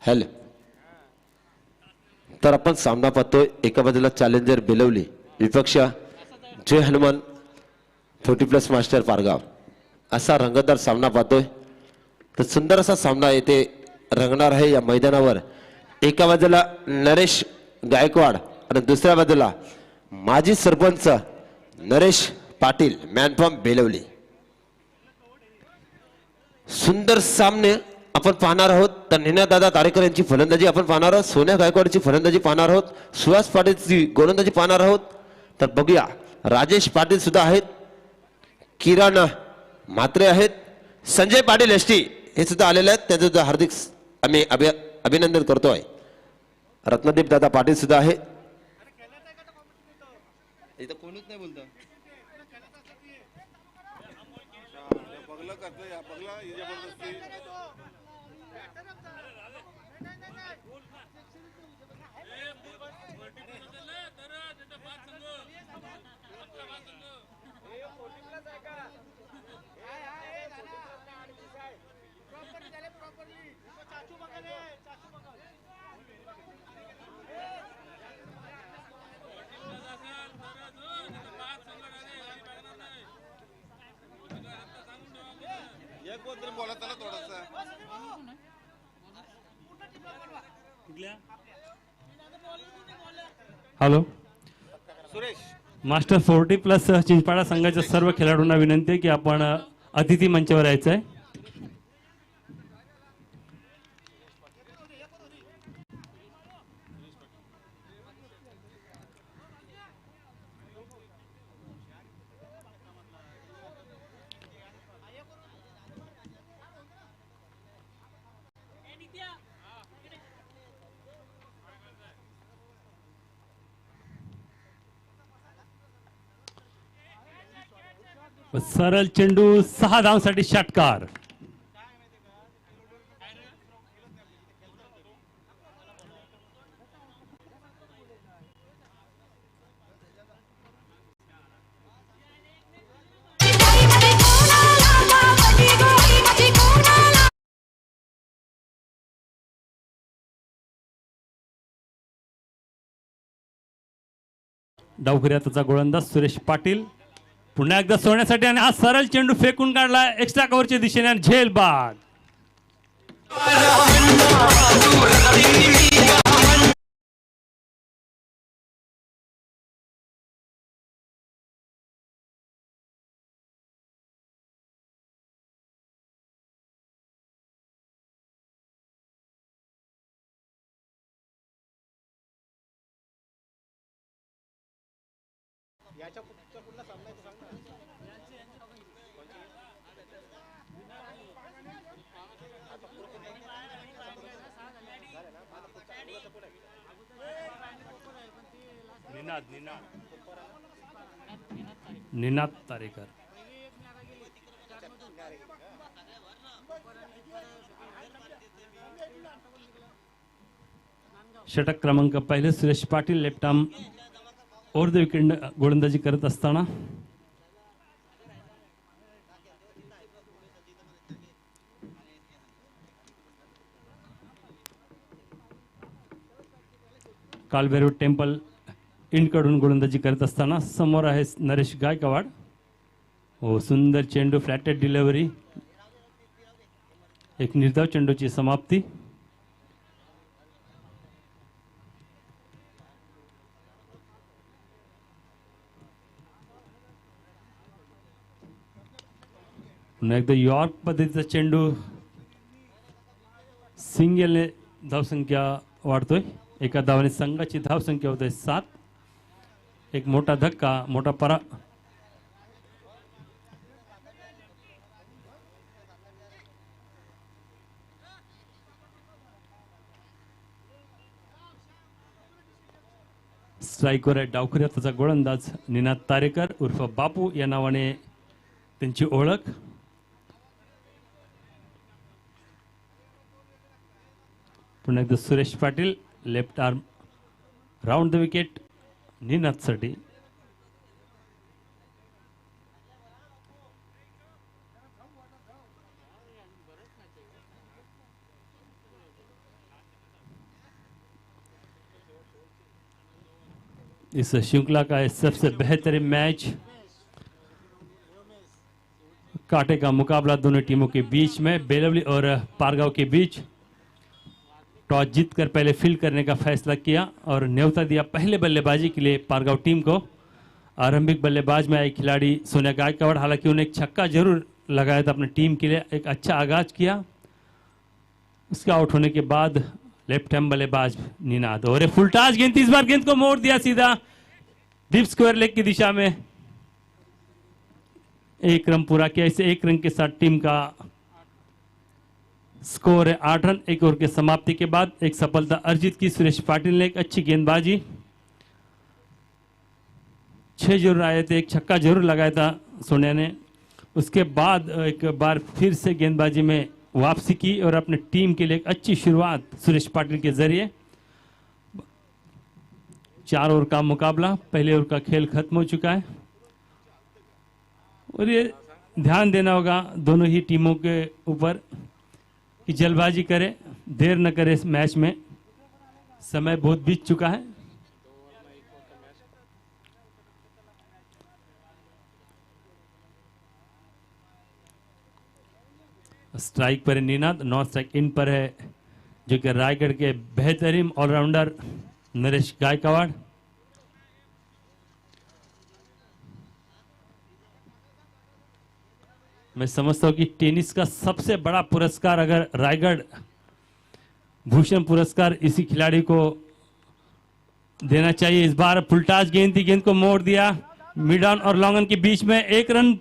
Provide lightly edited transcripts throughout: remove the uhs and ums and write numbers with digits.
Hello. तर आपण सामना पाहतोय. एका बाजूला चॅलेंजर बेलवली, विपक्ष जय हनुमान 40+ मास्टर पारगाव, असा रंगतदार सामना पाहतोय. तर सुंदर असा सामना येथे रंगणार आहे या मैदानावर. एका बाजूला नरेश गायकवाड आणि दुसऱ्या बाजूला माजी सरपंच नरेश पाटील, मॅन फ्रॉम बेलवली. सुंदर सामने आपण पाहणार आहोत. तर निनादादा तारेकर यांची फलंदाजी आपण पाहणार आहोत. सोन्या गायकवाडची फलंदाजी पाहणार आहोत. सुहास पाटीलची गोलंदाजी पाहणार आहोत. तर बघूया, राजेश पाटील सुद्धा आहेत, किरण म्हात्रे आहेत, संजय पाटील एसटी हे सुद्धा आलेले आहेत. त्यांचं सुद्धा हार्दिक आम्ही अभिनंदन करतोय. रत्नदीप दादा पाटील सुद्धा आहे. इथं कोणीच नाही बोलतो. हॅलो सुरेश. मास्टर 40+ चिंचपाडा संघाच्या सर्व खेळाडूंना विनंती आहे की आपण अतिथी मंचावर यायचं आहे. सरळ चेंडू 6 धावांसाठी षटकार. डावखुऱ्याचा गोलंदाज सुरेश पाटील पुन्हा एकदा सोडण्यासाठी, आणि हा सरळ चेंडू फेकून काढला एक्स्ट्रा कव्हरच्या दिशेने आणि झेल बाद. निनाद तारेकर. षटक क्रमांक पहिले Suresh Patil left arm over the wicket गोलंदाजी करत असताना कालभैरव टेम्पल इंडकडून गोलंदाजी करत असताना समोर आहे नरेश गायकवाड. हो, सुंदर चेंडू, फ्लॅटेड डिलिव्हरी, एक निर्धाव चेंडूची समाप्ती. पुन्हा एकदा यॉर्क पद्धतीचा चेंडू, सिंगलने धावसंख्या वाढतोय. एका धावाने संघाची धावसंख्या होते 7. एक मोठा धक्का, मोठा परा. स्ट्राईकवर आहे डावखुऱ्याचा गोलंदाज निनाद तारेकर उर्फ बापू या नावाने त्यांची ओळख. पुन्हा एकदा Suresh Patil left arm round the wicket निनादसाठी. इस श्रृंखला का ये सबसे बेहतरीन मैच, कांटे का मुकाबला दोनों टीमों के बीच में, बेलवली और पारगांव के बीच। टॉस जीतकर पहले फील्ड करने का फैसला किया और न्योता दिया पहले बल्लेबाजी के लिए पारगांव टीम को। आरंभिक बल्लेबाज में आई खिलाड़ी सोनिया गायकवाड़, हालांकि उन्हें एक छक्का जरूर लगाया था अपनी टीम के लिए, एक अच्छा आगाज किया। उसके आउट होने के बाद लेफ्ट हैंड बल्लेबाज निनाद, और फुल टॉस गेंद, इस बार गेंद को मोड़ दिया सीधा डीप स्क्वायर लेग की दिशा में। एक रन पूरा किया, इसे एक रन के साथ टीम का स्कोर है 8 रन। एक ओवर के समाप्ति के बाद एक सफलता अर्जित की सुरेश पाटिल ने, एक अच्छी गेंदबाजी, 6 जरूर आए थे, एक छक्का जरूर लगाया था सोनिया ने। उसके बाद एक बार फिर से गेंदबाजी में वापसी की और अपने टीम के लिए एक अच्छी शुरुआत सुरेश पाटिल के जरिए। 4 ओवर का मुकाबला, पहले ओवर का खेल खत्म हो चुका है और ये ध्यान देना होगा दोनों ही टीमों के ऊपर कि जल्दबाजी करे, देर न करे इस मैच में, समय बहुत बीत चुका है। स्ट्राइक पर है निनाद, नॉन स्ट्राइक इन पर है जो कि रायगढ़ के बेहतरीन ऑलराउंडर नरेश गायकवाड़। मैं समझता हूं कि टेनिस का सबसे बड़ा पुरस्कार अगर रायगढ़ भूषण पुरस्कार इसी खिलाड़ी को देना चाहिए। इस बार फुलटास गेंद थी, गेंद को मोड़ दिया मिड ऑन और लॉन्ग ऑन के बीच में, एक रन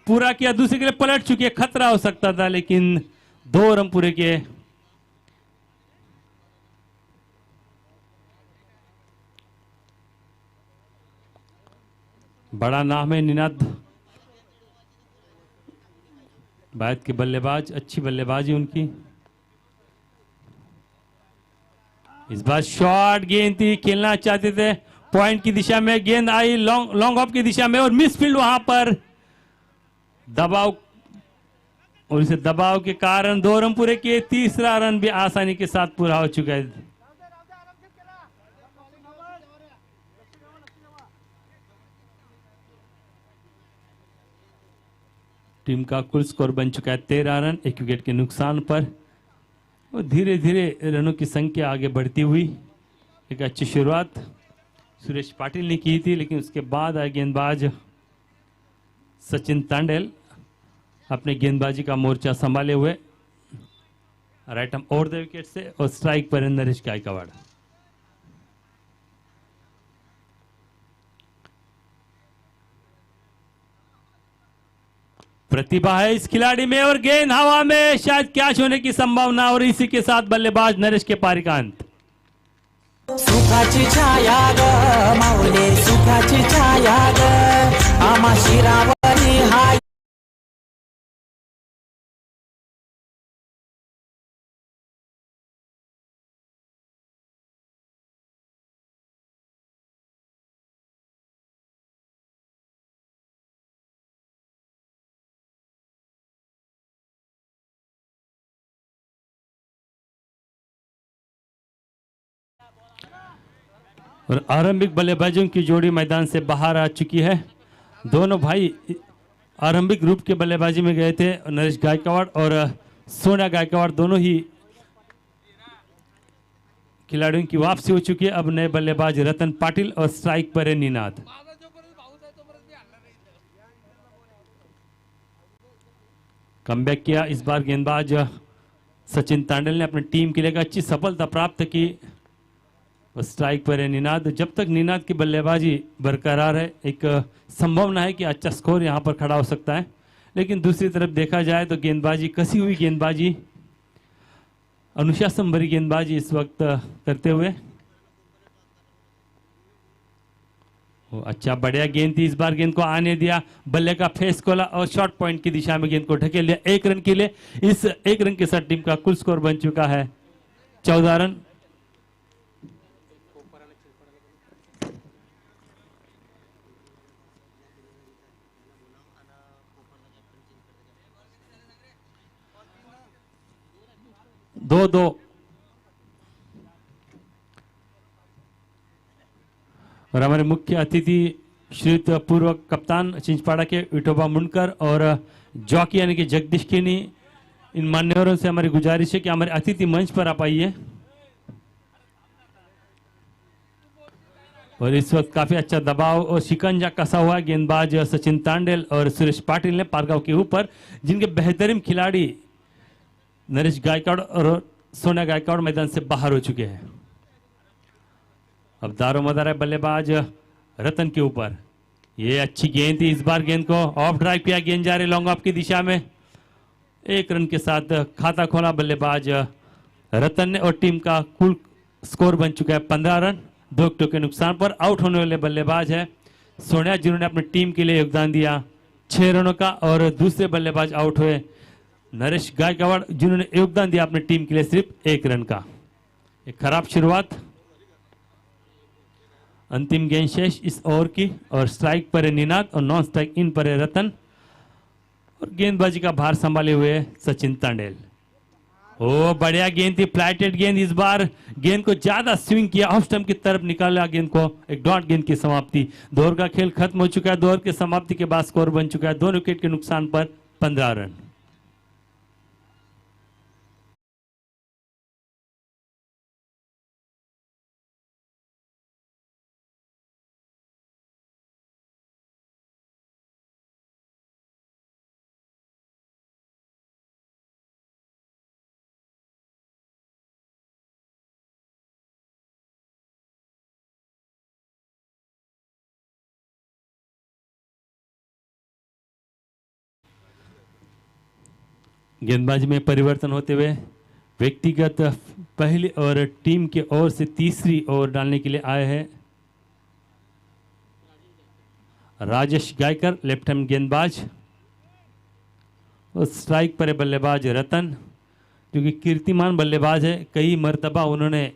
पूरा किया, दूसरे के लिए पलट चुकी है, खतरा हो सकता था लेकिन 2 रन पूरे किए। बड़ा नाम है निनाद भारत के बल्लेबाज, अच्छी बल्लेबाजी उनकी। इस बार शॉर्ट गेंद थी, खेलना चाहते थे पॉइंट की दिशा में, गेंद आई लॉन्ग ऑफ की दिशा में और मिस फील्ड, वहां पर दबाव, और इसे दबाव के कारण 2 रन पूरे किए। तीसरा रन भी आसानी के साथ पूरा हो चुका है। टीम का कुल स्कोर बन चुका है 13 रन, 1 विकेट के नुकसान पर, और धीरे धीरे रनों की संख्या आगे बढ़ती हुई। एक अच्छी शुरुआत सुरेश पाटिल ने की थी, लेकिन उसके बाद आए गेंदबाज सचिन तांडेल अपने गेंदबाजी का मोर्चा संभाले हुए, right arm over the wicket से, और स्ट्राइक पर नरेश गायकवाड़। प्रतिभा है इस खिलाड़ी में और गेंद हवा में, शायद कैच होने की संभावना, और इसी के साथ बल्लेबाज नरेश के पारिकांत। सुखाची छाया ग माऊले, सुखाची छाया ग आमा शिरावरी हाय। और आरंभिक बल्लेबाजों की जोड़ी मैदान से बाहर आ चुकी है। दोनों भाई आरंभिक रूप के बल्लेबाजी में गए थे, नरेश गायकवाड़ और सोनिया गायकवाड़, दोनों ही खिलाड़ियों की वापसी हो चुकी है। अब नए बल्लेबाज रतन पाटिल और स्ट्राइक पर है निनाद। कमबैक किया इस बार गेंदबाज सचिन तांडेल ने, अपनी टीम के लिए एक अच्छी सफलता प्राप्त की। स्ट्राइक पर है निनाद। जब तक निनाद की बल्लेबाजी बरकरार है, एक संभावना है कि अच्छा स्कोर यहां पर खड़ा हो सकता है, लेकिन दूसरी तरफ देखा जाए तो गेंदबाजी, कसी हुई गेंदबाजी, अनुशासन भरी गेंदबाजी इस वक्त करते हुए। अच्छा बढ़िया गेंद थी, इस बार गेंद को आने दिया, बल्ले का फेस खोला और शॉर्ट पॉइंट की दिशा में गेंद को ढकेल दिया 1 रन के लिए। इस 1 रन के साथ टीम का कुल स्कोर बन चुका है 14 रन। और हमारे मुख्य अतिथि श्रीयुक्त पूर्व कप्तान चिंचपाड़ा के विठोबा मुंडकर और जॉकी यानी कि जगदीश किनी, इन मान्यवरों से हमारी गुजारिश है कि हमारे अतिथि मंच पर आप आइए। और इस वक्त काफी अच्छा दबाव और शिकंजा कसा हुआ है गेंदबाज सचिन तांडेल और सुरेश पाटिल ने पारगांव के ऊपर, जिनके बेहतरीन खिलाड़ी नरेश गायकवाड़ और सोनिया गायकवाड़ मैदान से बाहर हो चुके हैं। अब दारोमदार है बल्लेबाज रतन के ऊपर। ये अच्छी गेंद थी, इस बार गेंद को ऑफ ड्राइव किया, गेंद जा रही लॉन्ग ऑफ की दिशा में। 1 रन के साथ खाता खोला बल्लेबाज रतन ने और टीम का कुल स्कोर बन चुका है 15 रन। 2 विकेटों के नुकसान पर आउट होने वाले बल्लेबाज है सोनिया, जिन्होंने अपनी टीम के लिए योगदान दिया 6 रनों का, और दूसरे बल्लेबाज आउट हुए नरेश गायकवाड़, जिन्होंने योगदान दिया अपनी टीम के लिए सिर्फ 1 रन का। एक खराब शुरुआत। अंतिम गेंद शेष इस ओवर की, और स्ट्राइक पर है निनाद और नॉन स्ट्राइक इन पर है रतन, और गेंदबाजी का भार संभाले हुए सचिन तांडेल। ओ बढ़िया गेंद थी, फ्लाइटेड गेंद। इस बार गेंद को ज्यादा स्विंग किया, ऑफ स्टंप की तरफ निकाला गेंद को। एक डॉट गेंद की समाप्ति। 2 ओवर का खेल खत्म हो चुका है। 2 ओवर की समाप्ति के बाद स्कोर बन चुका है 2 विकेट के नुकसान पर 15 रन। गेंदबाजी में परिवर्तन होते हुए व्यक्तिगत पहली और टीम के ओर से तीसरी ओवर डालने के लिए आए हैं राजेश गायकर, लेफ्ट हैंड गेंदबाज। और स्ट्राइक पर है बल्लेबाज रतन, जो कि कीर्तिमान बल्लेबाज है। कई मर्तबा उन्होंने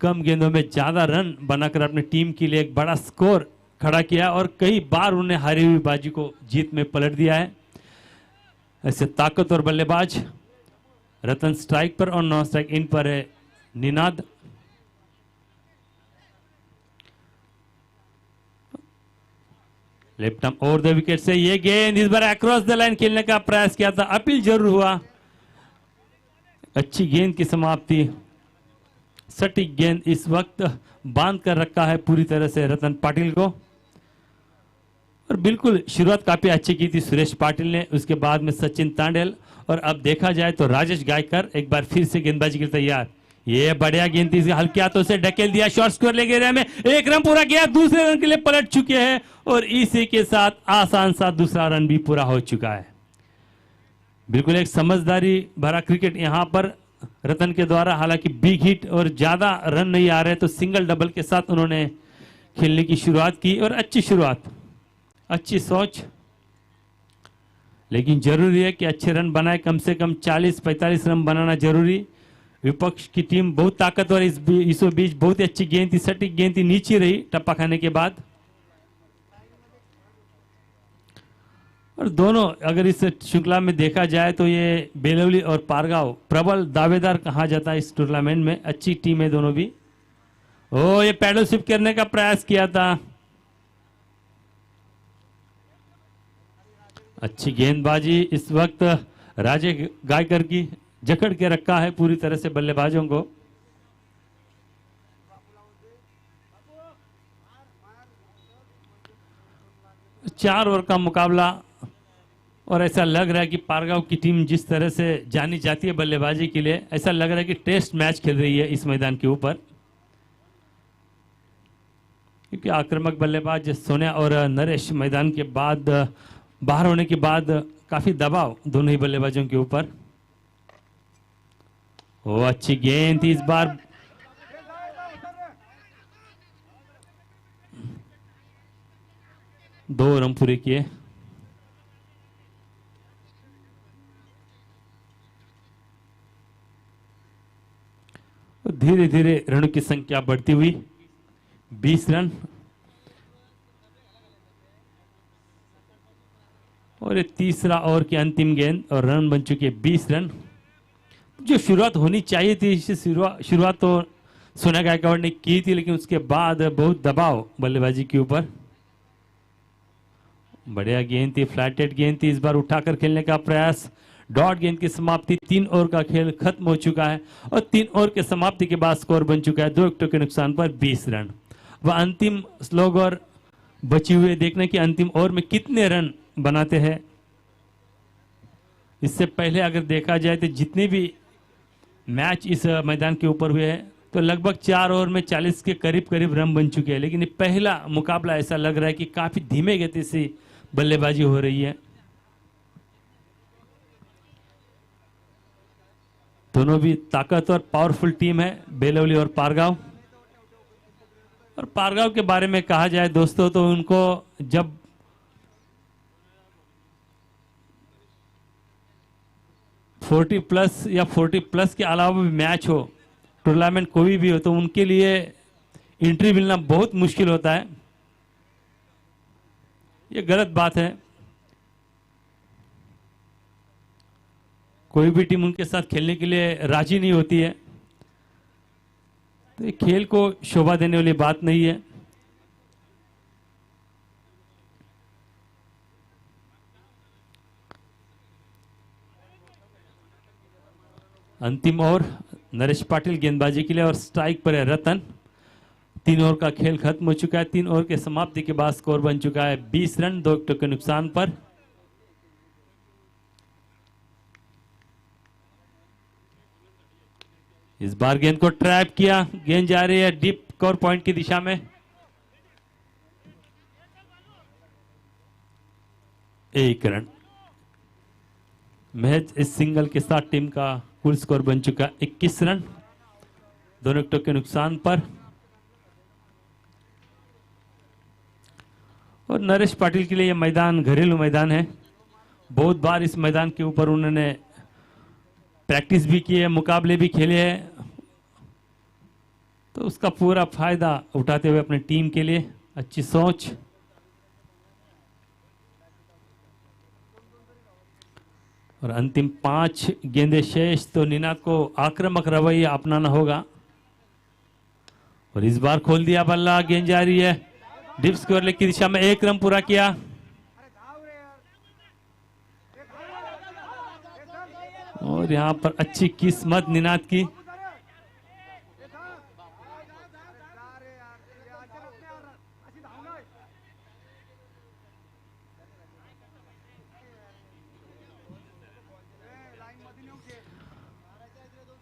कम गेंदों में ज़्यादा रन बनाकर अपनी टीम के लिए एक बड़ा स्कोर खड़ा किया, और कई बार उन्होंने हारी हुई बाजी को जीत में पलट दिया है। ऐसे ताकतवर बल्लेबाज रतन स्ट्राइक पर, और नॉन स्ट्राइक इन पर है Ninad. Left arm over the wicket से ये गेंद इस बार अक्रॉस द लाइन खेलने का प्रयास किया था, अपील जरूर हुआ। अच्छी गेंद की समाप्ति। सटीक गेंद इस वक्त बांध कर रखा है पूरी तरह से रतन पाटिल को, और बिल्कुल शुरुआत काफी अच्छी की थी सुरेश पाटिल ने, उसके बाद में सचिन तांडेल, और अब देखा जाए तो राजेश गायकर एक बार फिर से गेंदबाजी के लिए तैयार। ये बढ़िया गेंद थी, हल्के हाथों से ढकेल दिया, शॉर्ट स्कोर ले गए में 1 रन पूरा किया, दूसरे रन के लिए पलट चुके हैं, और इसी के साथ आसान सा दूसरा रन भी पूरा हो चुका है। बिल्कुल एक समझदारी भरा क्रिकेट यहां पर रतन के द्वारा। हालांकि बिग हिट और ज्यादा रन नहीं आ रहे, तो सिंगल डबल के साथ उन्होंने खेलने की शुरुआत की, और अच्छी शुरुआत, अच्छी सोच। लेकिन जरूरी है कि अच्छे रन बनाए, कम से कम 40-45 रन बनाना जरूरी। विपक्ष की टीम बहुत ताकतवर, इस बीच बहुत ही अच्छी गेंद थी, सटीक गेंद थी, नीचे रही टप्पा खाने के बाद। और दोनों अगर इस श्रृंखला में देखा जाए तो ये बेलवली और पारगांव प्रबल दावेदार कहा जाता है इस टूर्नामेंट में। अच्छी टीम है दोनों भी। ओ ये पैडल स्विप करने का प्रयास किया था। अच्छी गेंदबाजी इस वक्त राजेश गायकर की, जकड़ के रखा है पूरी तरह से बल्लेबाजों को। चार ओवर का मुकाबला, और ऐसा लग रहा है कि पारगांव की टीम जिस तरह से जानी जाती है बल्लेबाजी के लिए, ऐसा लग रहा है कि टेस्ट मैच खेल रही है इस मैदान के ऊपर। क्योंकि आक्रामक बल्लेबाज सोनिया और नरेश मैदान के बाद बाहर होने के बाद काफी दबाव दोनों ही बल्लेबाजों के ऊपर। वो अच्छी गेंद थी इस बार। दो रन पूरे किए। धीरे धीरे रनों की संख्या बढ़ती हुई 20 रन, और ये तीसरा ओवर की अंतिम गेंद, और रन बन चुके 20 रन। जो शुरुआत होनी चाहिए थी, शुरुआत तो सोनिया गायकवाड़ ने की थी, लेकिन उसके बाद बहुत दबाव बल्लेबाजी के ऊपर। बढ़िया गेंद थी, फ्लैटेड गेंद थी, इस बार उठाकर खेलने का प्रयास। डॉट गेंद की समाप्ति, 3 ओवर का खेल खत्म हो चुका है और 3 ओवर के समाप्ति के बाद स्कोर बन चुका है 2 विकेटों के नुकसान पर 20 रन। वह अंतिम स्लोग और बची हुए देखने की अंतिम ओवर में कितने रन बनाते हैं। इससे पहले अगर देखा जाए तो जितने भी मैच इस मैदान के ऊपर हुए हैं तो लगभग 4 ओवर में 40 के करीब करीब रन बन चुके हैं, लेकिन ये पहला मुकाबला ऐसा लग रहा है कि काफी धीमे गति से बल्लेबाजी हो रही है। दोनों भी ताकतवर पावरफुल टीम है, बेलवली और पारगांव। और पारगांव के बारे में कहा जाए दोस्तों तो उनको जब +40 या 40+ के अलावा भी मैच हो, टूर्नामेंट कोई भी हो, तो उनके लिए एंट्री मिलना बहुत मुश्किल होता है। ये गलत बात है। कोई भी टीम उनके साथ खेलने के लिए राजी नहीं होती है, तो ये खेल को शोभा देने वाली बात नहीं है। अंतिम ओवर नरेश पाटिल गेंदबाजी के लिए और स्ट्राइक पर है रतन। 3 ओवर का खेल खत्म हो चुका है। 3 ओवर के समाप्ति के बाद स्कोर बन चुका है 20 रन 2 विकेटों के नुकसान पर। इस बार गेंद को ट्रैप किया, गेंद जा रही है डीप कवर पॉइंट की दिशा में। 1 रन। महज इस सिंगल के साथ टीम का कुल स्कोर बन चुका 21 रन 2 विकेटों के नुकसान पर। और नरेश पाटिल के लिए यह मैदान घरेलू मैदान है। बहुत बार इस मैदान के ऊपर उन्होंने प्रैक्टिस भी की है, मुकाबले भी खेले हैं, तो उसका पूरा फायदा उठाते हुए अपने टीम के लिए अच्छी सोच। और अंतिम 5 गेंदें शेष, तो निनाद को आक्रामक रवैया अपनाना होगा। और इस बार खोल दिया बल्ला, गेंद जा रही है डीप स्क्वायर लेग की दिशा में। 1 रन पूरा किया। और यहां पर अच्छी किस्मत निनाद की।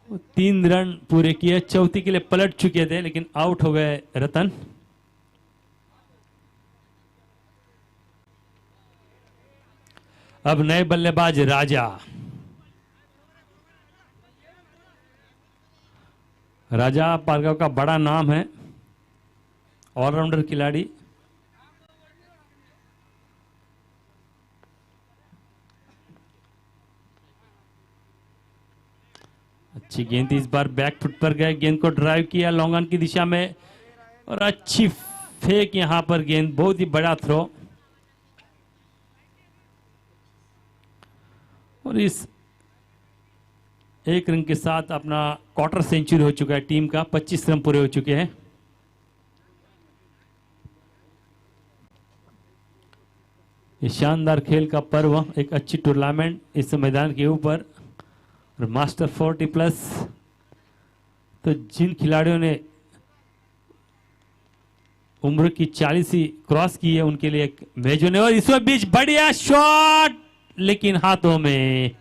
वो 3 रन पूरे किए, चौथी के लिए पलट चुके थे लेकिन आउट हो गए रतन। अब नए बल्लेबाज राजा। राजा पारगांव का बड़ा नाम है, ऑलराउंडर खिलाड़ी। अच्छी गेंद इस बार बैक फुट पर गए, गेंद को ड्राइव किया लॉन्ग ऑन की दिशा में और अच्छी फेंक यहां पर गेंद, बहुत ही बड़ा थ्रो। और इस 1 रन के साथ अपना क्वार्टर सेंचुरी हो चुका है टीम का। 25 रन पूरे हो चुके हैं। ये शानदार खेल का पर्व, एक अच्छी टूर्नामेंट इस मैदान के ऊपर। और मास्टर 40+, तो जिन खिलाड़ियों ने उम्र की 40 ही क्रॉस की है उनके लिए एक मेजर ने। और इस बीच बढ़िया शॉट, लेकिन हाथों में।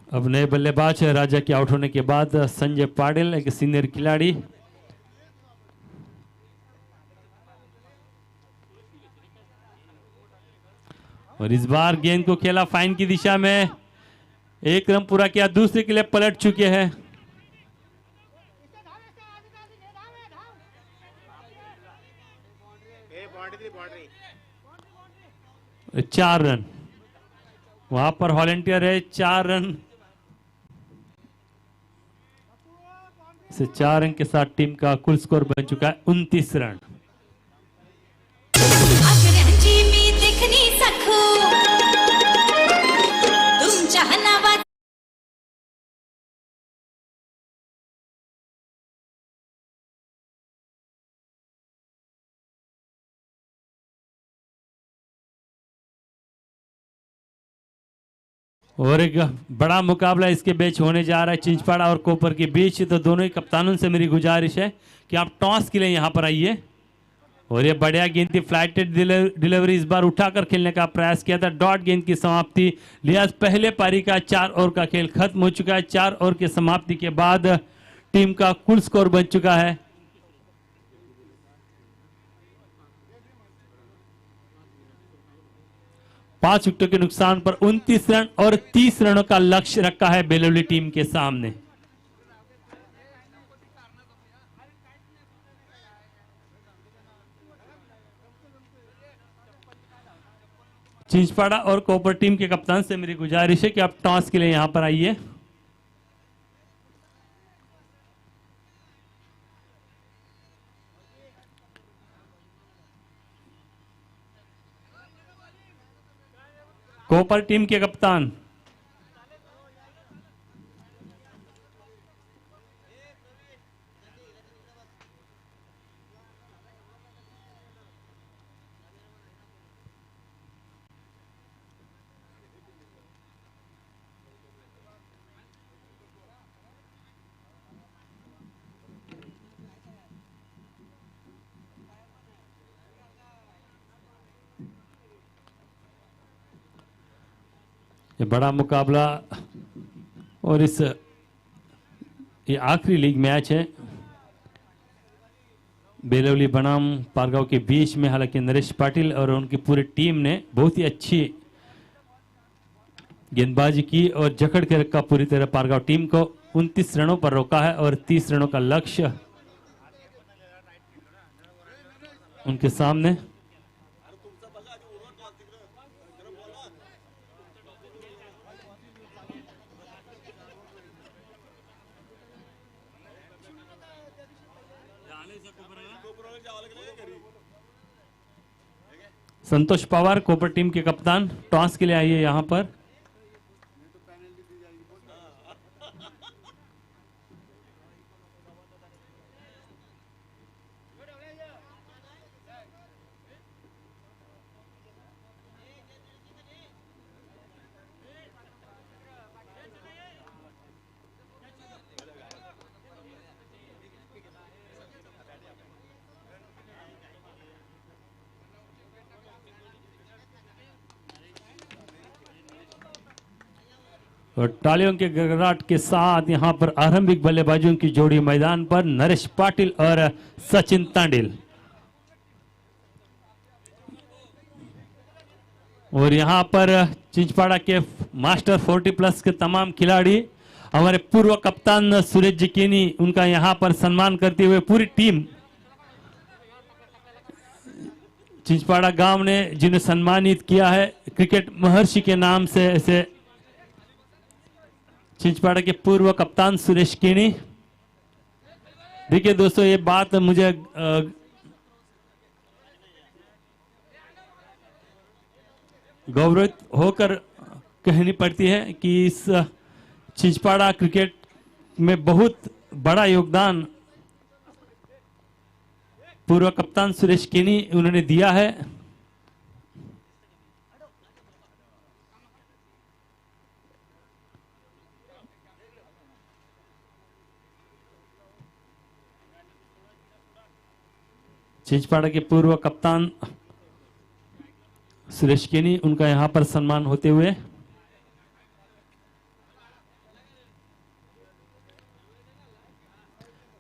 अब नए बल्लेबाज है राजा के आउट होने के बाद संजय पाटिल, एक सीनियर खिलाड़ी। और इस बार गेंद को खेला फाइन की दिशा में, 1 रन पूरा किया, दूसरे के लिए पलट चुके हैं। 4 रन, वहां पर वॉलेंटियर है। 4 रन से 4 रन के साथ टीम का कुल स्कोर बन चुका है 29 रन। आगऱ्यांची मी देखणी सखू तुमच्या नावा और एक बड़ा मुकाबला इसके बीच होने जा रहा है चिंचपाड़ा और कोपर के बीच। तो दोनों ही कप्तानों से मेरी गुजारिश है कि आप टॉस के लिए यहाँ पर आइए। और ये बढ़िया गेंद थी, फ्लाइटेड डिलीवरी इस बार उठाकर खेलने का प्रयास किया था। डॉट गेंद की समाप्ति। लिहाज पहले पारी का 4 ओवर का खेल खत्म हो चुका है। 4 ओवर की समाप्ति के बाद टीम का कुल स्कोर बन चुका है 5 विकेटों के नुकसान पर 29 रन और 30 रनों का लक्ष्य रखा है बेलवली टीम के सामने। चिंचपाड़ा और कोपर टीम के कप्तान से मेरी गुजारिश है कि आप टॉस के लिए यहां पर आइए। कोपर टीम के कप्तान ये बड़ा मुकाबला और ये आखिरी लीग मैच है बेलवली बनाम पारगांव के बीच में। हालांकि नरेश पाटिल और उनकी पूरी टीम ने बहुत ही अच्छी गेंदबाजी की और जकड़ के रखा पूरी तरह पारगांव टीम को। 29 रनों पर रोका है और 30 रनों का लक्ष्य उनके सामने। संतोष पवार कोपर टीम के कप्तान टॉस के लिए आइए यहां पर। और तालियों के गड़गड़ाहट के साथ यहां पर आरंभिक बल्लेबाजों की जोड़ी मैदान पर नरेश पाटिल और सचिन तांडिल। और यहां पर चिंचपाड़ा के मास्टर 40 प्लस के तमाम खिलाड़ी, हमारे पूर्व कप्तान सुरेश जिकीनी, उनका यहां पर सम्मान करते हुए पूरी टीम चिंचपाड़ा गांव ने जिन्हें सम्मानित किया है क्रिकेट महर्षि के नाम से, ऐसे चिंचपाड़ा के पूर्व कप्तान सुरेश कीनी। देखिए दोस्तों, ये बात मुझे गौरवित होकर कहनी पड़ती है कि इस चिंचपाड़ा क्रिकेट में बहुत बड़ा योगदान पूर्व कप्तान सुरेश कीनी उन्होंने दिया है। चिंचपाड़ा के पूर्व कप्तान सुरेश कीनी, उनका यहां पर सम्मान होते हुए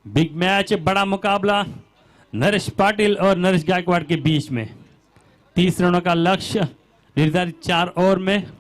बिग मैच, बड़ा मुकाबला नरेश पाटिल और नरेश गायकवाड़ के बीच में। 30 रनों का लक्ष्य निर्धारित 4 ओवर में।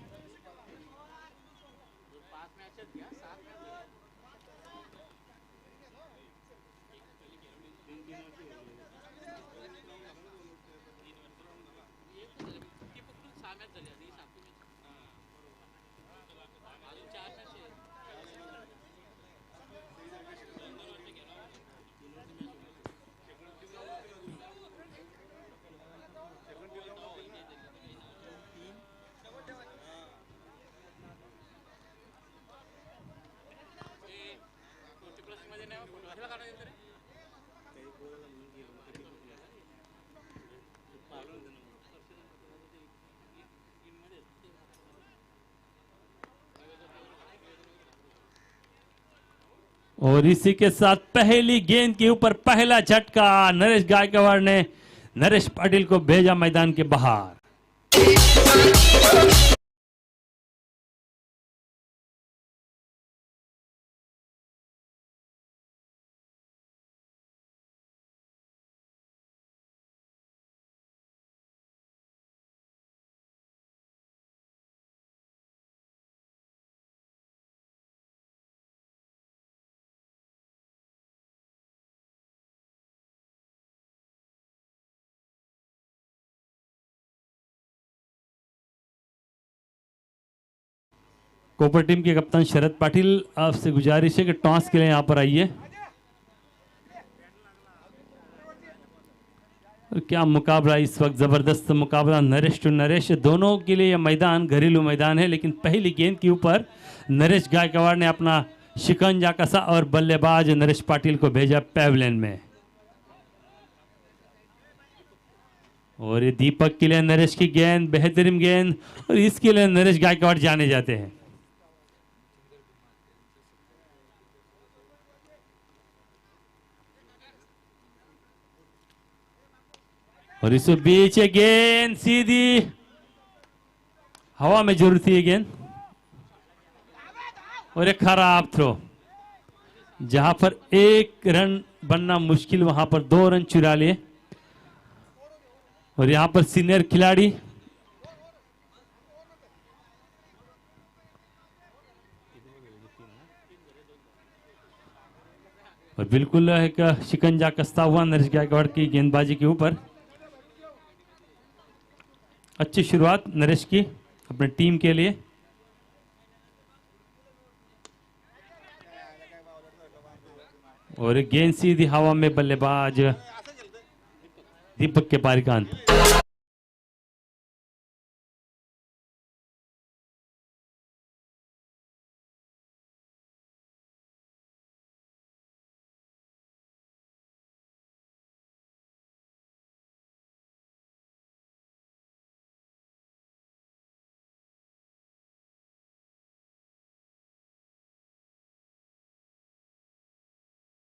और इसी के साथ पहली गेंद के ऊपर पहला झटका, नरेश गायकवाड़ ने नरेश पाटिल को भेजा मैदान के बाहर। कोपर टीम के कप्तान शरद पाटिल, आपसे गुजारिश है कि टॉस के लिए यहां पर आइए। और क्या मुकाबला इस वक्त, जबरदस्त मुकाबला, नरेश टू नरेश। दोनों के लिए यह मैदान घरेलू मैदान है, लेकिन पहली गेंद के ऊपर नरेश गायकवाड़ ने अपना शिकंजा कसा और बल्लेबाज नरेश पाटिल को भेजा पैवलियन में। और ये दीपक के लिए नरेश की गेंद, बेहतरीन गेंद, और इसके लिए नरेश गायकवाड़ जाने जाते हैं। और इस बीच गेंद सीधी हवा में जरूर थी गेंद, और एक खराब थ्रो, जहां पर एक रन बनना मुश्किल, वहां पर 2 रन चुरा लिए। और यहां पर सीनियर खिलाड़ी और बिल्कुल एक शिकंजा कसता हुआ नरेश गायकवाड़ की गेंदबाजी के ऊपर। अच्छी शुरुआत नरेश की अपने टीम के लिए। और एक गेंद सीधी हवा में, बल्लेबाज दीपक के पारी का अंत।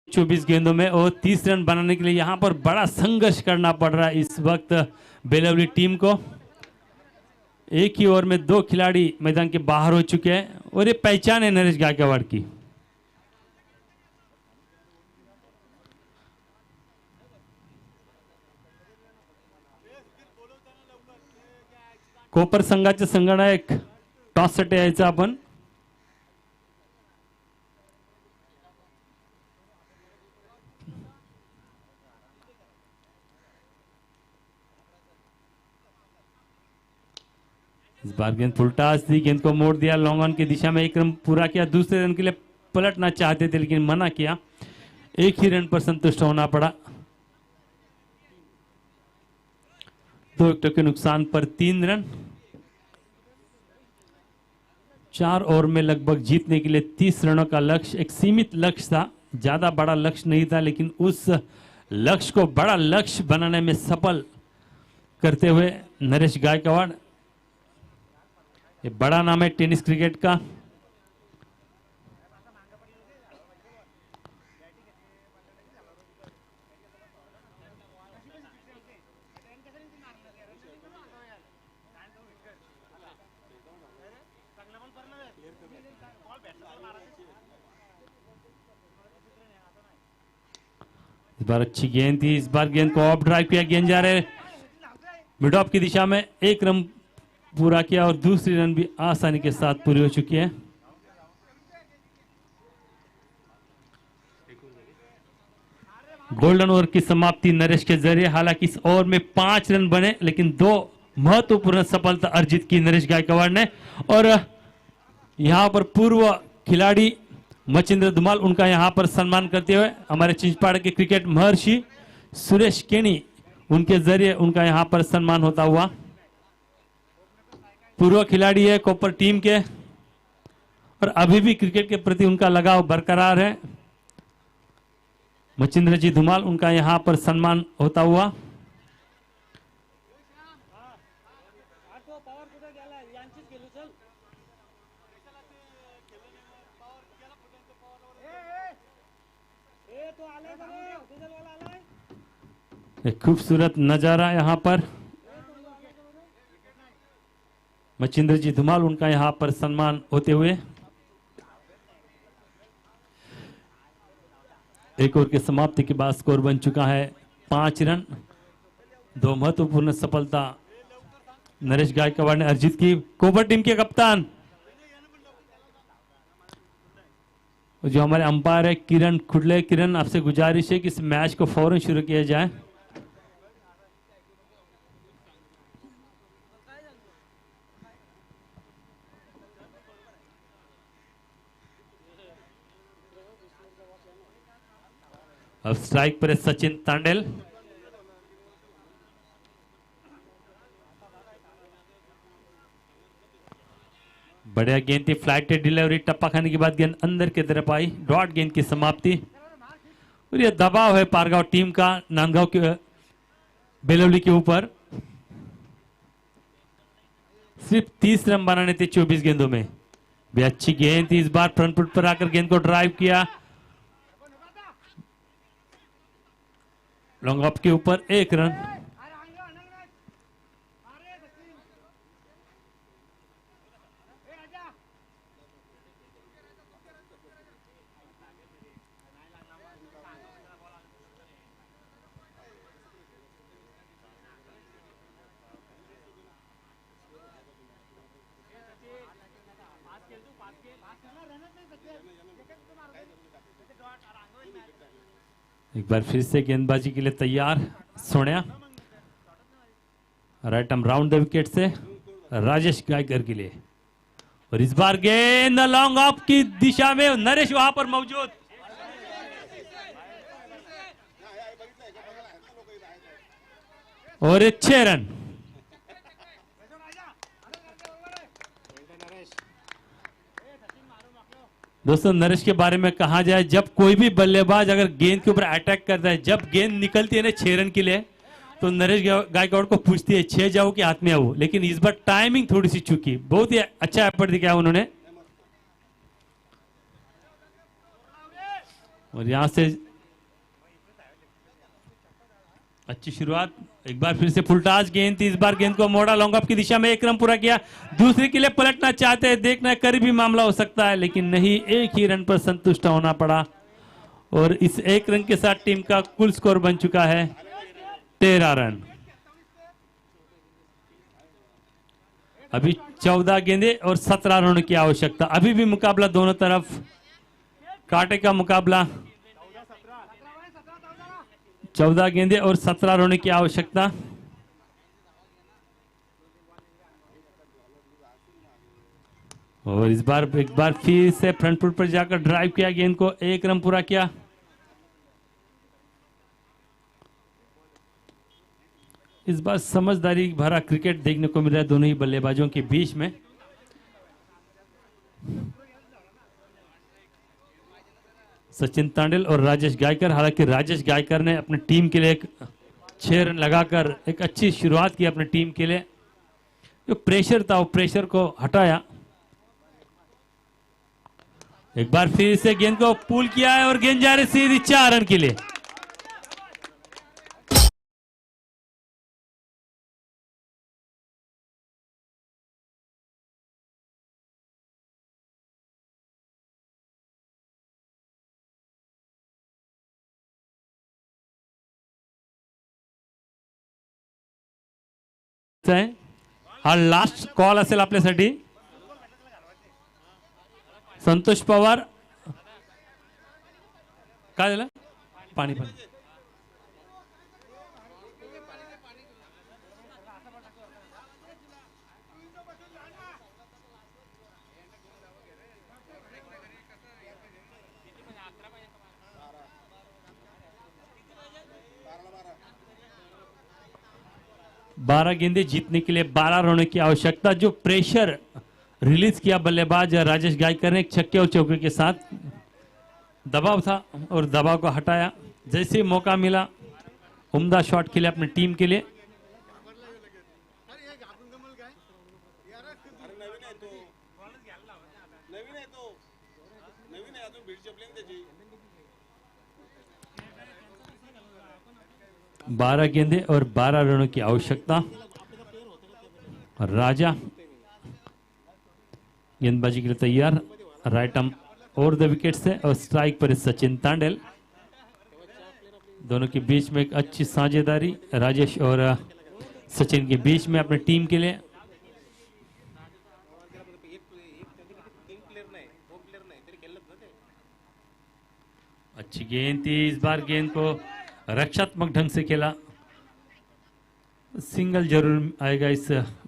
चौबीस गेंदों में और 30 रन बनाने के लिए यहां पर बड़ा संघर्ष करना पड़ रहा है इस वक्त बेलवली टीम को। एक ही ओवर में 2 खिलाड़ी मैदान के बाहर हो चुके हैं, और ये पहचान है नरेश गायकवाड़ की। कोपर संघाचे संगणक टॉस साठी यायचं आपण। इस बार गेंद फुलटास थी, गेंद को मोड़ दिया, लॉन्ग ऑन की दिशा में 1 रन पूरा किया। दूसरे रन के लिए पलटना चाहते थे लेकिन मना किया, 1 ही रन पर संतुष्ट होना पड़ा। 2 विकेट के नुकसान पर 3 रन। 4 ओवर में लगभग जीतने के लिए 30 रनों का लक्ष्य, एक सीमित लक्ष्य था, ज्यादा बड़ा लक्ष्य नहीं था, लेकिन उस लक्ष्य को बड़ा लक्ष्य बनाने में सफल करते हुए नरेश गायकवाड़, ये बड़ा नाम है टेनिस क्रिकेट का। इस बार अच्छी गेंद थी, इस बार गेंद को ऑफ ड्राइव किया, गेंद जा रहे मिड ऑफ की दिशा में, 1 रन पूरा किया और दूसरी रन भी आसानी के साथ पूरी हो चुकी है। गोल्डन ओवर की समाप्ति नरेश के जरिए। हालांकि इस ओवर में 5 रन बने, लेकिन 2 महत्वपूर्ण सफलता अर्जित की नरेश गायकवाड़ ने। और यहां पर पूर्व खिलाड़ी मचिंद्र धुमाल, उनका यहां पर सम्मान करते हुए हमारे चिंचपाड़ के क्रिकेट महर्षि सुरेश केनी, उनके जरिए उनका यहां पर सम्मान होता हुआ। पूर्व खिलाड़ी है कोपर टीम के, और अभी भी क्रिकेट के प्रति उनका लगाव बरकरार है। मचिंद्र जी धुमाल, उनका यहां पर सम्मान होता हुआ। एक खूबसूरत नजारा यहां पर मचिंद्र जी धुमाल, उनका यहां पर सम्मान होते हुए। एक ओवर की समाप्ति के बाद स्कोर बन चुका है 5 रन। 2 महत्वपूर्ण सफलता नरेश गायकवाड़ ने अर्जित की। कोबर टीम के कप्तान जो हमारे अंपायर है किरण खुडले, किरण आपसे गुजारिश है कि इस मैच को फौरन शुरू किया जाए। अब स्ट्राइक पर है सचिन तांडेल। बढ़िया गेंद थी, फ्लाइटेड डिलीवरी, टप्पा खाने के बाद गेंद अंदर की तरफ आई। डॉट गेंद की समाप्ति। और यह दबाव है पारगांव टीम का नांदगांव के बेलवली के ऊपर। सिर्फ 30 रन बनाने थे 24 गेंदों में। भी अच्छी गेंद थी, इस बार फ्रंट फुट पर आकर गेंद को ड्राइव किया। लॉन्ग ऑफ के ऊपर 1 रन। एक बार फिर से गेंदबाजी के लिए तैयार Sonia. Right arm round the wicket से राजेश गायकर के लिए। और इस बार गेंद लॉन्ग ऑफ की दिशा में, नरेश वहां पर मौजूद। और 6 रन। दोस्तों नरेश के बारे में कहा जाए, जब कोई भी बल्लेबाज अगर गेंद के ऊपर अटैक करता है, जब गेंद निकलती है ना 6 रन के लिए, तो नरेश गायकवाड़ को पूछती है 6 जाओ कि हाथ में आओ। लेकिन इस बार टाइमिंग थोड़ी सी चूकी, बहुत ही अच्छा एफर्ट दिखाया उन्होंने। और यहां से अच्छी शुरुआत। एक बार फिर से फुलटास गेंद थी, इस बार गेंद को मोड़ा, लॉन्ग ऑफ की दिशा में 1 रन पूरा किया। दूसरे के लिए पलटना चाहते हैं, देखना करीबी मामला हो सकता है, लेकिन नहीं, 1 ही रन पर संतुष्ट होना पड़ा। और इस 1 रन के साथ टीम का कुल स्कोर बन चुका है 13 रन। अभी 14 गेंदे और 17 रनों की आवश्यकता। अभी भी मुकाबला दोनों तरफ, कांटे का मुकाबला। 14 गेंदे और 17 रनों की आवश्यकता। और इस बार एक बार फिर से फ्रंट फुट पर जाकर ड्राइव किया, गेंद को 1 रन पूरा किया। इस बार समझदारी भरा क्रिकेट देखने को मिल रहा है दोनों ही बल्लेबाजों के बीच में। सचिन तांडेल और राजेश गायकर। हालांकि राजेश गायकर ने अपनी टीम के लिए 6 रन लगाकर एक अच्छी शुरुआत की अपनी टीम के लिए। जो प्रेशर था वो प्रेशर को हटाया। एक बार फिर से गेंद को पुल किया है और गेंद जा रही सीधी 4 रन के लिए। हा लास्ट कॉल असेल आपल्यासाठी। संतोष पवार, काय झालं? पाणी पाणी 12 गेंदे जीतने के लिए 12 रनों की आवश्यकता। जो प्रेशर रिलीज किया बल्लेबाज राजेश गायकर ने एक छक्के और चौके के साथ, दबाव था और दबाव को हटाया। जैसे ही मौका मिला उम्दा शॉट खेले अपनी टीम के लिए। बारह गेंदे और 12 रनों की आवश्यकता। राजा गेंदबाजी के लिए तैयार, right arm over the wicket से, और स्ट्राइक पर सचिन तांडेल। दोनों के बीच में एक अच्छी साझेदारी राजेश और सचिन के बीच में अपनी टीम के लिए। अच्छी गेंद थी, इस बार गेंद को रक्षात्मक ढंग से खेला। सिंगल जरूर आएगा इस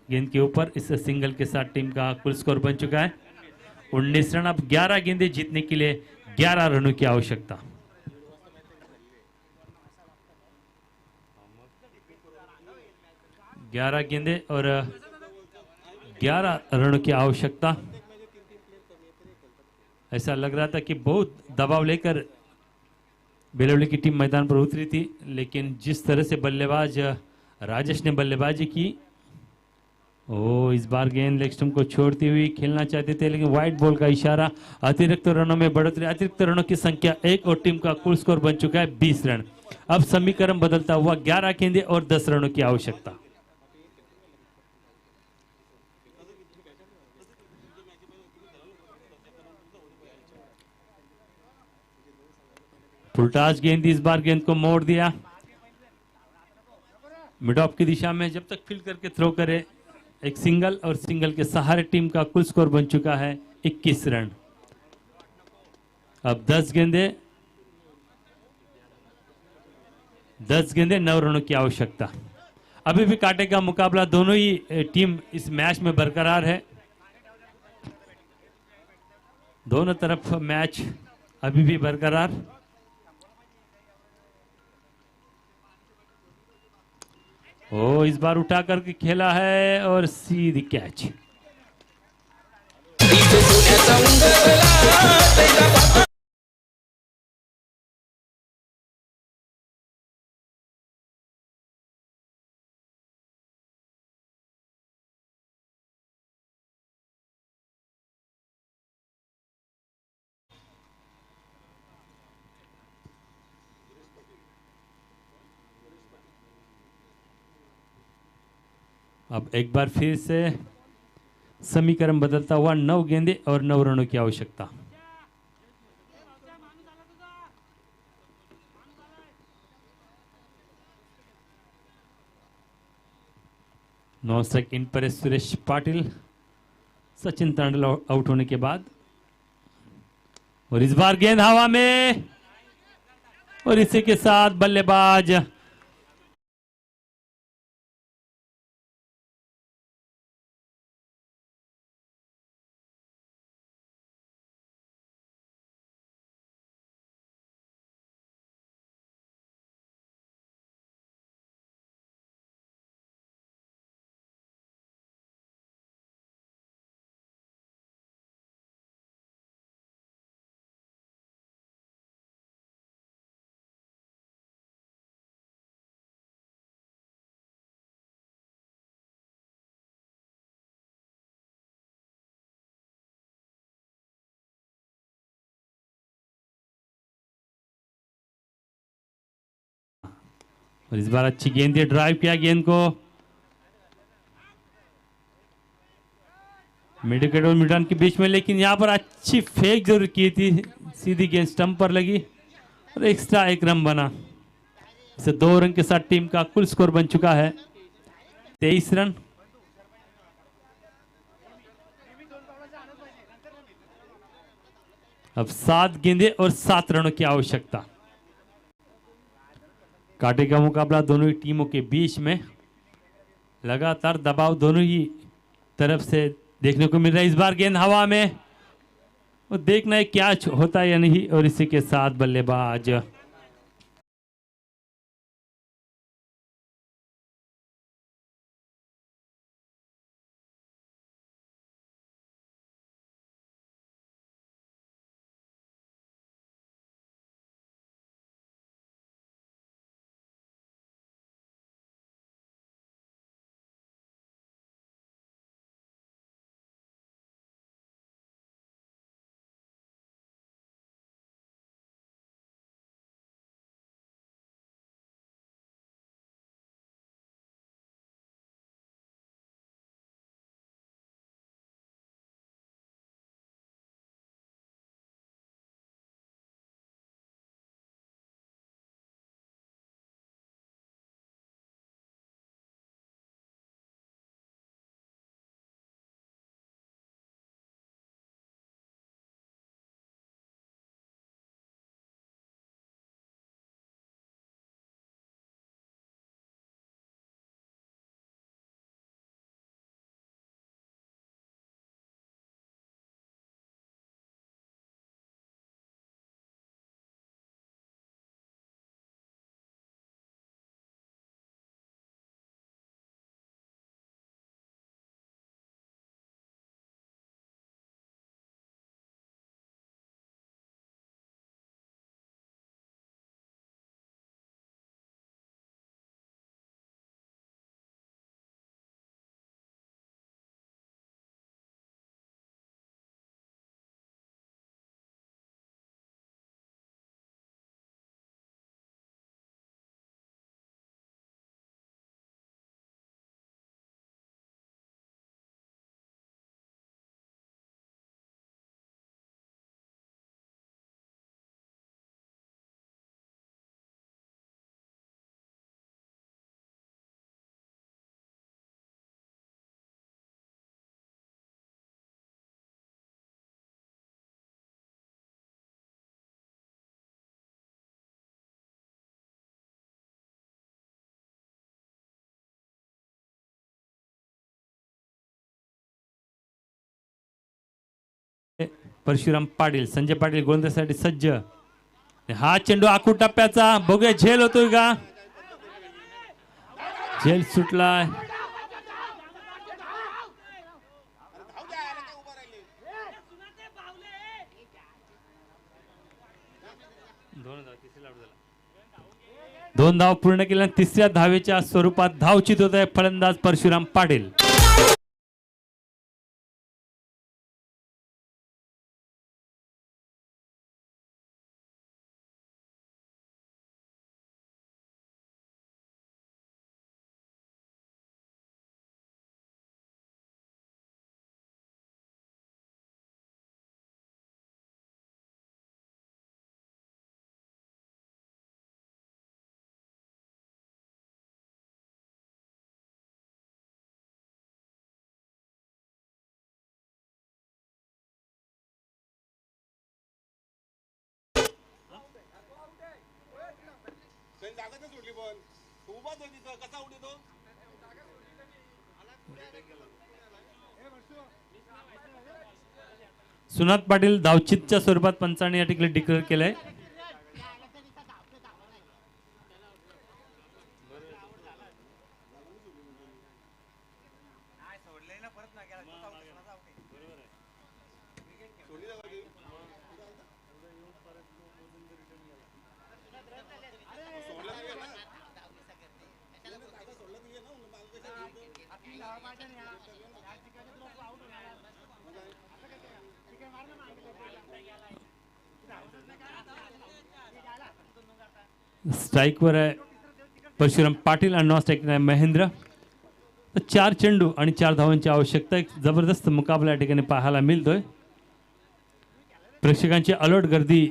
गेंद के ऊपर। इस सिंगल के साथ टीम का कुल स्कोर बन चुका है 19 रन। अब 11 गेंदें जीतने के लिए 11 रनों की आवश्यकता। ग्यारह गेंदें और 11 रनों की आवश्यकता। ऐसा लग रहा था कि बहुत दबाव लेकर बेलवली की टीम मैदान पर उतरी थी, लेकिन जिस तरह से बल्लेबाज राजेश ने बल्लेबाजी की, इस बार गेंद लेग स्टंप को छोड़ती हुई खेलना चाहते थे, लेकिन वाइट बॉल का इशारा। अतिरिक्त रनों में बढ़ोतरी, अतिरिक्त रनों की संख्या 1 और टीम का कुल स्कोर बन चुका है 20 रन। अब समीकरण बदलता हुआ 11 गेंदें और 10 रनों की आवश्यकता। फुलटास गेंद, इस बार गेंद को मोड़ दिया मिड ऑफ की दिशा में। जब तक फील्ड करके थ्रो करे एक सिंगल, और सिंगल के सहारे टीम का कुल स्कोर बन चुका है 21 रन। अब 10 गेंदे 9 रनों की आवश्यकता। अभी भी कांटे का मुकाबला, दोनों ही टीम इस मैच में बरकरार है। दोनों तरफ मैच अभी भी बरकरार। इस बार उठा करके खेला है और सीधी कैच। अब एक बार फिर से समीकरण बदलता हुआ 9 गेंदे और 9 रनों की आवश्यकता। नौ स्ट्राइक इन पर सुरेश पाटिल, सचिन तांडल आउट होने के बाद। और इस बार गेंद हवा में, और इसी के साथ बल्लेबाज और इस बार अच्छी गेंद दिए, ड्राइव किया गेंद को मिड विकेट और मिड ऑन के बीच में, लेकिन यहां पर अच्छी फेक जरूर की थी। सीधी गेंद स्टंप पर लगी और एक्स्ट्रा 1 रन बना। इसे 2 रन के साथ टीम का कुल स्कोर बन चुका है 23 रन। अब 7 गेंदें और 7 रनों की आवश्यकता। कांटे का मुकाबला दोनों ही टीमों के बीच में, लगातार दबाव दोनों ही तरफ से देखने को मिल रहा है। इस बार गेंद हवा में, और देखना है क्या होता है या नहीं। और इसी के साथ बल्लेबाज परशुराम पाटील. संजय पाटील गोलंदाजीसाठी सज्ज. हा चेंडू आखूड टप्प्याचा, बघूया झेल होतोय का. झेल सुटलाय. दोन धाव पूर्ण केल्या. तिसऱ्या धावेच्या स्वरूपात धावचित होत आहे फलंदाज परशुराम पाटील. सुनात पाटील धावचितच्या स्वरूपात पंचाने या ठिकाणी डिक्लेअर केलंय. स्ट्राईकवर आहे परशुराम पाटील आणि नॉन स्ट्राईक महेंद्र. 4 चेंडू आणि 4 धावांची आवश्यकता. एक जबरदस्त मुकाबला या ठिकाणी पाहायला मिळतोय. प्रेक्षकांची अलर्ट गर्दी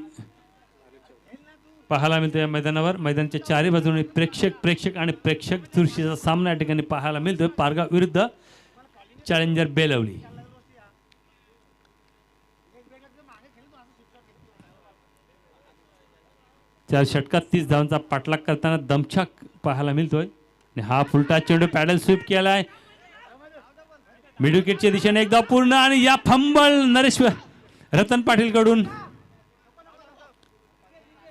पाहायला मिळते या मैदानावर. मैदानाच्या चारी बाजूने प्रेक्षक आणि प्रेक्षक चुरशीचा सामना या ठिकाणी पाहायला मिळतोय. पारगाव विरुद्ध चॅलेंजर बेलवली. चार षटकात 30 धावांचा पाठलाग करताना दमछाक पाहायला मिळतोय. हा फुलटा चेंडू पॅडल स्वीप केलाय. मिड विकेटच्या दिशेने एकदा पूर्ण आणि या फंबल नरेश रतन पाटील कडून.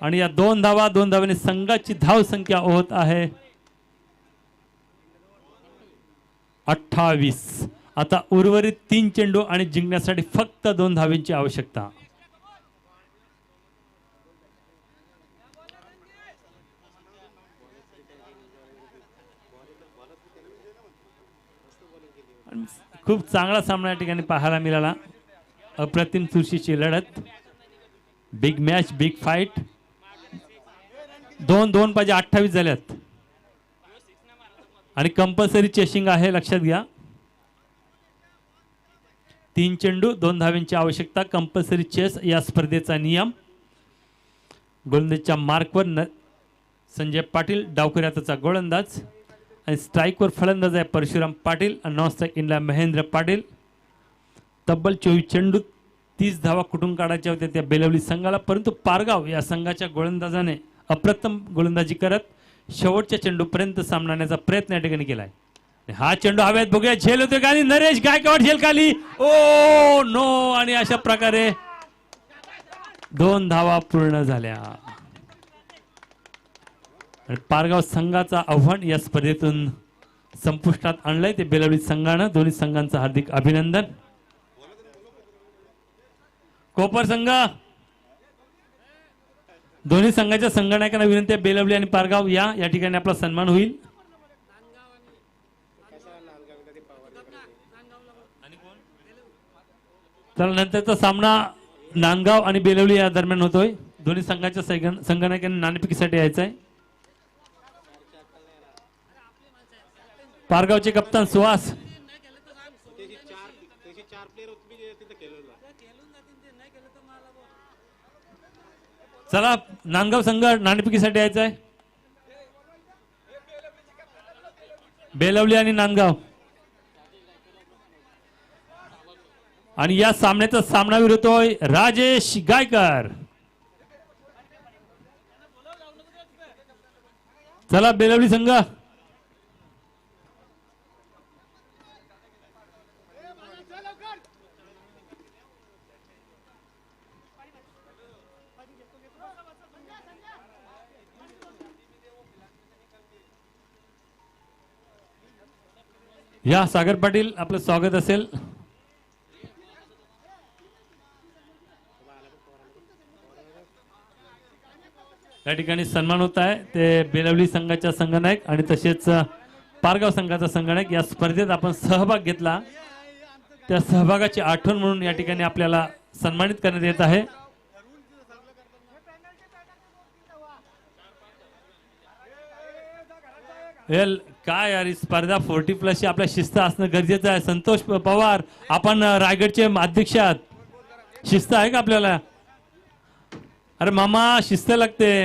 आणि या 2 धावांनी संघाची धाव संख्या होत आहे 28. आता उर्वरित 3 चेंडू आणि जिंकण्यासाठी फक्त 2 धावांची आवश्यकता. खूप चांगला सामना या ठिकाणी पाहायला मिळाला. अप्रतिम चुरशीची लढत. Big match, big fight. 2-2 पाहिजे 28 झाल्यात. आणि कंपल्सरी चेसिंग आहे, लक्षात घ्या. 3 चेंडू 2 धावांची आवश्यकता. कंपल्सरी चेस या स्पर्धेचा नियम. गोलंदाजीच्या मार्कवर संजय पाटील, डावखुरी हाताचा गोलंदाज. आणि स्ट्राईकवर फलंदाज आहे परशुराम पाटील आणि नॉन स्ट्राईक इनला महेंद्र पाटील. तब्बल 24 चेंडू 30 धावा कुठून काढायच्या होत्या त्या बेलवली संघाला, परंतु पारगाव या संघाच्या गोलंदाजाने अप्रतिम गोलंदाजी करत शेवटच्या चेंडूपर्यंत सामनाण्याचा प्रयत्न या ठिकाणी केलाय. हा चेंडू हवेत, बघूया झेल होतोय का. आणि नरेश गायकवाड झेल खाली. Oh no. आणि अशा प्रकारे 2 धावा पूर्ण झाल्या. आणि पारगाव संघाचा आव्हान या स्पर्धेतून संपुष्टात आणलंय ते बेलवली संघानं. दोन्ही संघांचं हार्दिक अभिनंदन. कोपर संघ, दोन्ही संघाच्या संघनायकांना विनंती आहे, बेलवली आणि पारगाव या ठिकाणी आपला सन्मान होईल. तर नंतरचा सामना नांदगाव आणि बेलवली या दरम्यान होतोय. दोन्ही संघाच्या संघनायकांनी नाणेफेकीसाठी यायचं आहे. पारगावचे कप्तान सुहास. चला, नांदगाव संघ नाणेफेकीसाठी यायचा आहे. बेलवली आणि नांदगाव. आणि या सामन्याचा सामनावीर होतोय राजेश गायकर. चला बेलवली संघ. या सागर पाटील आपलं स्वागत असेल. या ठिकाणी सन्मान होत आहे ते बेलवली संघाच्या संघनायक आणि तसेच पारगाव संघाचा संघनायक. या स्पर्धेत आपण सहभाग घेतला त्या सहभागाची आठवण म्हणून या ठिकाणी आपल्याला सन्मानित करण्यात येत आहे. काय यार, ही स्पर्धा 40+ आपल्या शिस्त असणं गरजेचं आहे. संतोष पवार, आपण रायगडचे अध्यक्ष आहात, शिस्त आहे का आपल्याला? अरे मामा, शिस्त लागते.